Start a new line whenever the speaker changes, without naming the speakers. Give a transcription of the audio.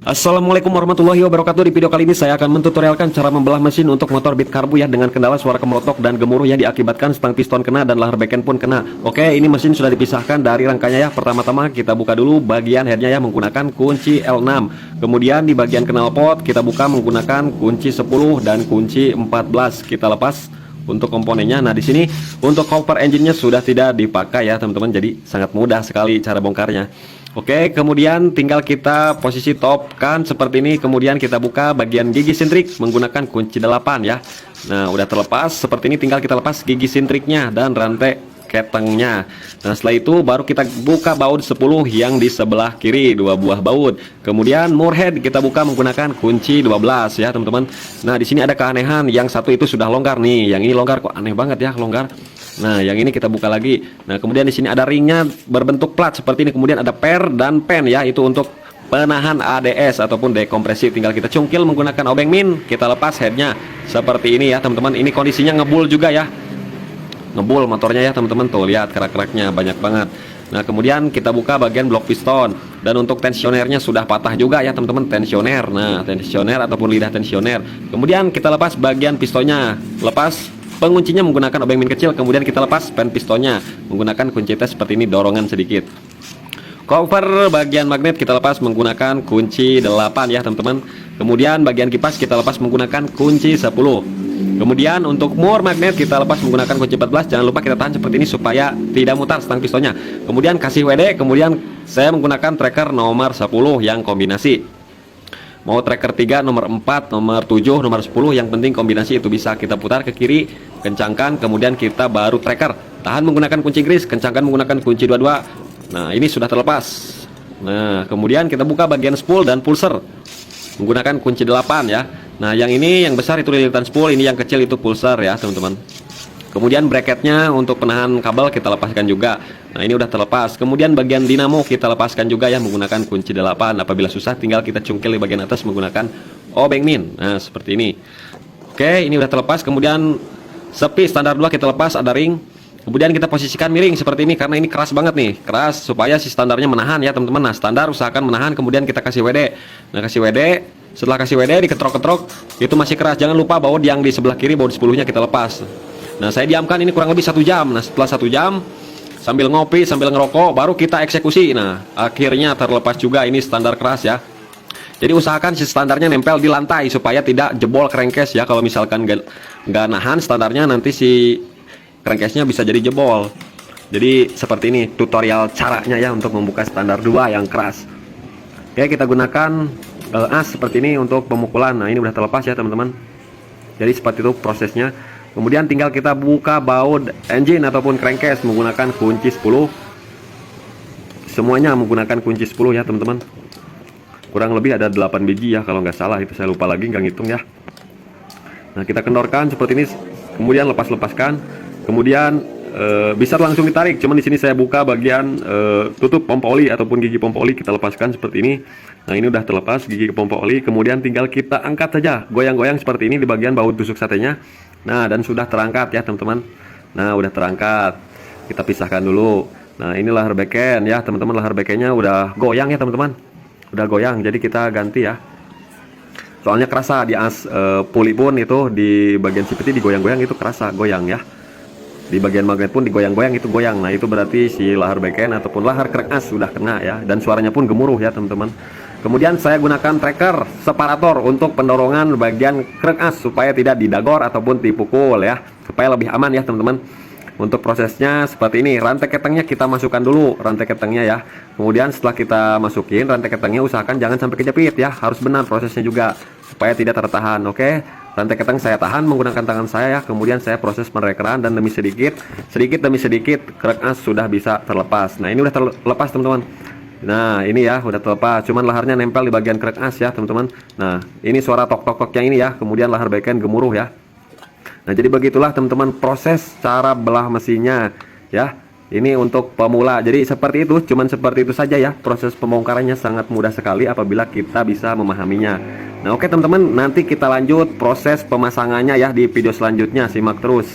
Assalamualaikum warahmatullahi wabarakatuh. Di video kali ini saya akan mentutorialkan cara membelah mesin untuk motor Beat Karbu ya, dengan kendala suara kemerotok dan gemuruh ya, diakibatkan stang piston kena dan lahar beken pun kena. Oke, ini mesin sudah dipisahkan dari rangkanya ya. Pertama-tama kita buka dulu bagian headnya ya menggunakan kunci L6. Kemudian di bagian knalpot kita buka menggunakan kunci 10 dan kunci 14. Kita lepas untuk komponennya. Nah, di sini untuk cover engine-nya sudah tidak dipakai ya teman-teman. Jadi sangat mudah sekali cara bongkarnya. Oke, kemudian tinggal kita posisi top kan seperti ini. Kemudian kita buka bagian gigi sintrik menggunakan kunci 8 ya. Nah, udah terlepas seperti ini, tinggal kita lepas gigi sintriknya dan rantai ketengnya. Nah, setelah itu baru kita buka baut 10 yang di sebelah kiri, 2 buah baut. Kemudian moor head kita buka menggunakan kunci 12 ya teman-teman. Nah, di sini ada keanehan, yang satu itu sudah longgar nih, yang ini longgar, kok aneh banget ya longgar. Nah, yang ini kita buka lagi. Nah, kemudian di sini ada ringnya berbentuk plat seperti ini. Kemudian ada per dan pen ya, itu untuk penahan ADS ataupun dekompresi. Tinggal kita cungkil menggunakan obeng min. Kita lepas headnya seperti ini ya teman-teman. Ini kondisinya ngebul juga ya, ngebul motornya ya teman-teman. Tuh lihat kerak-keraknya banyak banget. Nah, kemudian kita buka bagian blok piston, dan untuk tensionernya sudah patah juga ya teman-teman, tensioner. Nah, tensioner ataupun lidah tensioner. Kemudian kita lepas bagian pistonnya, lepas penguncinya menggunakan obeng min kecil. Kemudian kita lepas pen pistonnya menggunakan kunci tes seperti ini, dorongan sedikit. Cover bagian magnet kita lepas menggunakan kunci 8 ya teman-teman. Kemudian bagian kipas kita lepas menggunakan kunci 10. Kemudian untuk moor magnet kita lepas menggunakan kunci 14. Jangan lupa kita tahan seperti ini supaya tidak mutar stang pistonnya. Kemudian kasih WD. Kemudian saya menggunakan tracker nomor 10 yang kombinasi. Mau tracker 3, nomor 4, nomor 7, nomor 10, yang penting kombinasi itu bisa kita putar ke kiri, kencangkan, kemudian kita baru tracker. Tahan menggunakan kunci gris, kencangkan menggunakan kunci 22. Nah, ini sudah terlepas. Nah, kemudian kita buka bagian spool dan pulser menggunakan kunci 8 ya. Nah, yang ini yang besar itu lilitan spool, ini yang kecil itu pulser ya teman-teman. Kemudian bracketnya untuk penahan kabel kita lepaskan juga. Nah, ini udah terlepas. Kemudian bagian dinamo kita lepaskan juga ya menggunakan kunci 8. Apabila susah tinggal kita cungkil di bagian atas menggunakan obeng min. Nah, seperti ini. Oke, ini udah terlepas. Kemudian sepi standar 2 kita lepas, ada ring. Kemudian kita posisikan miring seperti ini karena ini keras banget nih. Keras supaya si standarnya menahan ya teman-teman. Nah, standar usahakan menahan. Kemudian kita kasih WD. Nah, kasih WD. Setelah kasih WD diketrok-ketrok, itu masih keras. Jangan lupa baut yang di sebelah kiri, baut 10-nya kita lepas. Nah, saya diamkan ini kurang lebih 1 jam. Nah, setelah 1 jam sambil ngopi, sambil ngerokok, baru kita eksekusi. Nah, akhirnya terlepas juga. Ini standar keras ya. Jadi usahakan si standarnya nempel di lantai supaya tidak jebol crankcase ya. Kalau misalkan nggak nahan standarnya, nanti si crankcase-nya bisa jadi jebol. Jadi seperti ini tutorial caranya ya untuk membuka standar 2 yang keras. Oke, kita gunakan as seperti ini untuk pemukulan. Nah, ini udah terlepas ya teman-teman. Jadi seperti itu prosesnya. Kemudian tinggal kita buka baut engine ataupun crankcase menggunakan kunci 10. Semuanya menggunakan kunci 10 ya teman-teman. Kurang lebih ada 8 biji ya kalau nggak salah, itu saya lupa lagi, nggak ngitung ya. Nah, kita kendorkan seperti ini, kemudian lepaskan. Kemudian bisa langsung ditarik. Cuman di sini saya buka bagian tutup pompa oli ataupun gigi pompa oli, kita lepaskan seperti ini. Nah, ini udah terlepas gigi pompa oli. Kemudian tinggal kita angkat saja, goyang-goyang seperti ini di bagian baut tusuk satenya. Nah, dan sudah terangkat ya teman-teman. Nah, udah terangkat. Kita pisahkan dulu. Nah, ini lahar beken ya teman-teman. Lahar bekennya udah goyang ya teman-teman. Udah goyang. Jadi kita ganti ya. Soalnya kerasa di as puli pun itu di bagian sipiti digoyang-goyang itu kerasa goyang ya. Di bagian magnet pun digoyang-goyang itu goyang. Nah, itu berarti si lahar beken ataupun lahar krek as sudah kena ya. Dan suaranya pun gemuruh ya teman-teman. Kemudian saya gunakan tracker separator untuk pendorongan bagian krek as supaya tidak didagor ataupun dipukul ya, supaya lebih aman ya teman-teman. Untuk prosesnya seperti ini. Rantai ketengnya kita masukkan dulu, rantai ketengnya ya. Kemudian setelah kita masukin rantai ketengnya, usahakan jangan sampai kejepit ya, harus benar prosesnya juga supaya tidak tertahan. Oke, rantai keteng saya tahan menggunakan tangan saya ya. Kemudian saya proses penrekeran dan demi sedikit demi sedikit krek as sudah bisa terlepas. Nah, ini udah terlepas teman-teman. Nah, ini ya udah terlepas, cuman laharnya nempel di bagian krek as ya teman-teman. Nah, ini suara tok-tok-toknya ini ya. Kemudian lahar beken gemuruh ya. Nah, jadi begitulah teman-teman proses cara belah mesinnya ya. Ini untuk pemula. Jadi seperti itu, cuman seperti itu saja ya. Proses pembongkarannya sangat mudah sekali apabila kita bisa memahaminya. Nah, oke teman-teman, nanti kita lanjut proses pemasangannya ya di video selanjutnya. Simak terus.